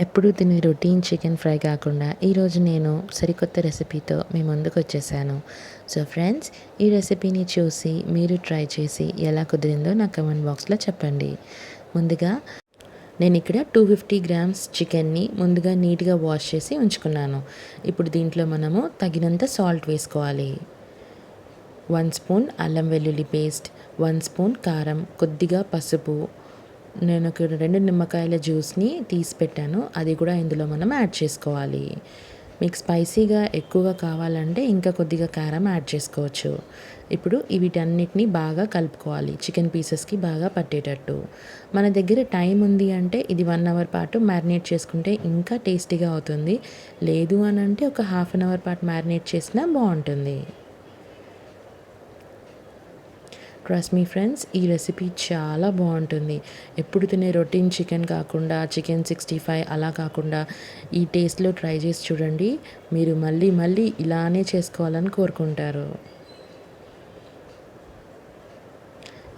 ఎప్పుడూ తినే routine chicken fry కాకుండా ఈరోజు నేను సరికొత్త రెసిపీతో మీ ముందుకు వచ్చేసాను. సో ఫ్రెండ్స్, ఈ రెసిపీని చూసి మీరు ట్రై చేసి ఎలా కుదిరిందో నా కమెంట్ బాక్స్లో చెప్పండి. ముందుగా నేను ఇక్కడ 250 గ్రామ్స్ చికెన్ని ముందుగా నీట్గా వాష్ చేసి ఉంచుకున్నాను. ఇప్పుడు దీంట్లో మనము తగినంత సాల్ట్ వేసుకోవాలి. 1 స్పూన్ అల్లం వెల్లుల్లి పేస్ట్, 1 స్పూన్ కారం, కొద్దిగా పసుపు. నేను ఇక్కడ 2 నిమ్మకాయల జ్యూస్ని తీసి పెట్టాను, అది కూడా ఇందులో మనం యాడ్ చేసుకోవాలి. మీకు స్పైసీగా ఎక్కువగా కావాలంటే ఇంకా కొద్దిగా కారం యాడ్ చేసుకోవచ్చు. ఇప్పుడు వీటన్నిటిని బాగా కలుపుకోవాలి, చికెన్ పీసెస్కి బాగా పట్టేటట్టు. మన దగ్గర టైం ఉంది అంటే ఇది 1 అవర్ పాటు మ్యారినేట్ చేసుకుంటే ఇంకా టేస్టీగా అవుతుంది. లేదు అని అంటే ఒక హాఫ్ అన్ అవర్ పాటు మ్యారినేట్ చేసినా బాగుంటుంది. ట్రస్ట్ మీ ఫ్రెండ్స్, ఈ రెసిపీ చాలా బాగుంటుంది. ఎప్పుడు తినే రొటీన్ చికెన్ కాకుండా చికెన్ 65 అలా కాకుండా ఈ టేస్ట్లో ట్రై చేసి చూడండి. మీరు మళ్ళీ మళ్ళీ ఇలానే చేసుకోవాలని కోరుకుంటారు.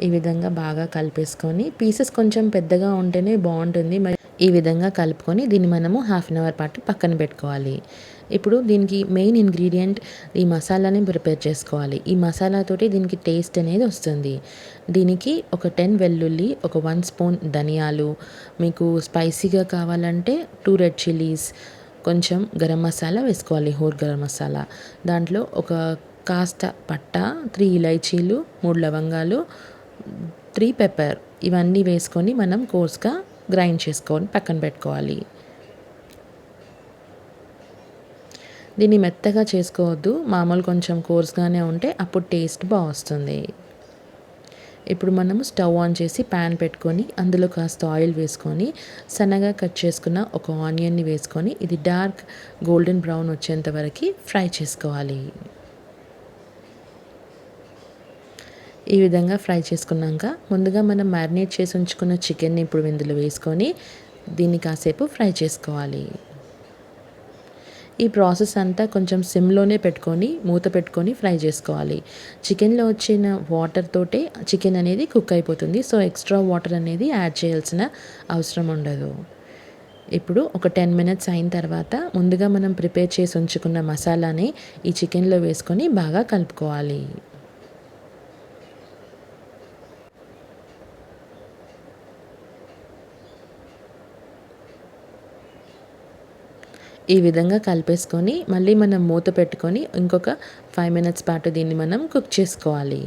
ఈ విధంగా బాగా కలిపేసుకొని, పీసెస్ కొంచెం పెద్దగా ఉంటేనే బాగుంటుంది. మరి ఈ విధంగా కలుపుకొని దీన్ని మనము హాఫ్ అన్ అవర్ పాటు పక్కన పెట్టుకోవాలి. ఇప్పుడు దీనికి మెయిన్ ఇంగ్రీడియంట్ ఈ మసాలాని ప్రిపేర్ చేసుకోవాలి. ఈ మసాలాతోటి దీనికి టేస్ట్ అనేది వస్తుంది. దీనికి ఒక 10 వెల్లుల్లి, ఒక 1 స్పూన్ ధనియాలు, మీకు స్పైసీగా కావాలంటే 2 రెడ్ చిల్లీస్, కొంచెం గరం మసాలా వేసుకోవాలి, హోల్ గరం మసాలా. దాంట్లో ఒక కాస్త పట్ట, 3 ఇలైచీలు, 3 లవంగాలు, 3 పెప్పర్, ఇవన్నీ వేసుకొని మనం కోర్స్గా గ్రైండ్ చేసుకొని పక్కన పెట్టుకోవాలి. దీన్ని మెత్తగా చేసుకోవద్దు, మామూలు కొంచెం కోర్స్గానే ఉంటే అప్పుడు టేస్ట్ బాగా వస్తుంది. ఇప్పుడు మనము స్టవ్ ఆన్ చేసి ప్యాన్ పెట్టుకొని అందులో కాస్త ఆయిల్ వేసుకొని సన్నగా కట్ చేసుకున్న ఒక ఆనియన్ని వేసుకొని ఇది డార్క్ గోల్డెన్ బ్రౌన్ వచ్చేంత వరకు ఫ్రై చేసుకోవాలి. ఈ విధంగా ఫ్రై చేసుకున్నాక ముందుగా మనం మ్యారినేట్ చేసి ఉంచుకున్న చికెన్ని ఇప్పుడు ఇందులో వేసుకొని దీన్ని కాసేపు ఫ్రై చేసుకోవాలి. ఈ ప్రాసెస్ అంతా కొంచెం సిమ్లోనే పెట్టుకొని మూత పెట్టుకొని ఫ్రై చేసుకోవాలి. చికెన్లో వచ్చిన వాటర్ తోటే చికెన్ అనేది కుక్ అయిపోతుంది. సో ఎక్స్ట్రా వాటర్ అనేది యాడ్ చేయాల్సిన అవసరం ఉండదు. ఇప్పుడు ఒక 10 మినిట్స్ అయిన తర్వాత ముందుగా మనం ప్రిపేర్ చేసి ఉంచుకున్న మసాలాని ఈ చికెన్లో వేసుకొని బాగా కలుపుకోవాలి. ఈ విధంగా కలిపేసుకొని మళ్ళీ మనం మూత పెట్టుకొని ఇంకొక 5 మినిట్స్ పాటు దీన్ని మనం కుక్ చేసుకోవాలి.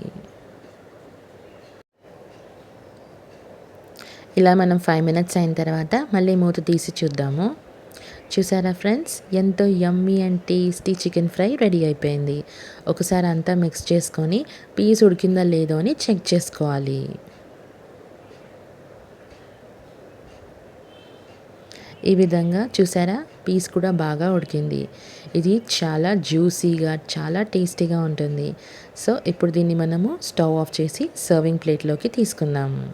ఇలా మనం 5 మినిట్స్ అయిన తర్వాత మళ్ళీ మూత తీసి చూద్దాము. చూసారా ఫ్రెండ్స్, ఎంతో యమ్మీ and tasty chicken fry ready అయిపోయింది. ఒకసారి అంతా మిక్స్ చేసుకొని పీస్ ఉడికిందా లేదో అని చెక్ చేసుకోవాలి. ఈ విధంగా చూసారా, పీస్ కూడా బాగా ఉడికింది. ఇది చాలా జ్యూసీగా చాలా టేస్టీగా ఉంటుంది. సో ఇప్పుడు దీన్ని మనము స్టవ్ ఆఫ్ చేసి సర్వింగ్ ప్లేట్లోకి తీసుకుందాము.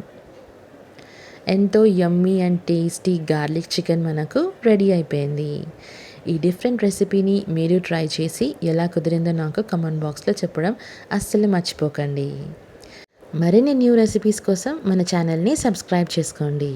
ఎంతో యమ్మీ అండ్ టేస్టీ గార్లిక్ చికెన్ మనకు రెడీ అయిపోయింది. ఈ డిఫరెంట్ రెసిపీని మీరు ట్రై చేసి ఎలా కుదిరిందో నాకు కమెంట్ బాక్స్లో చెప్పడం అస్సలు మర్చిపోకండి. మరిన్ని న్యూ రెసిపీస్ కోసం మన ఛానల్ని సబ్స్క్రైబ్ చేసుకోండి.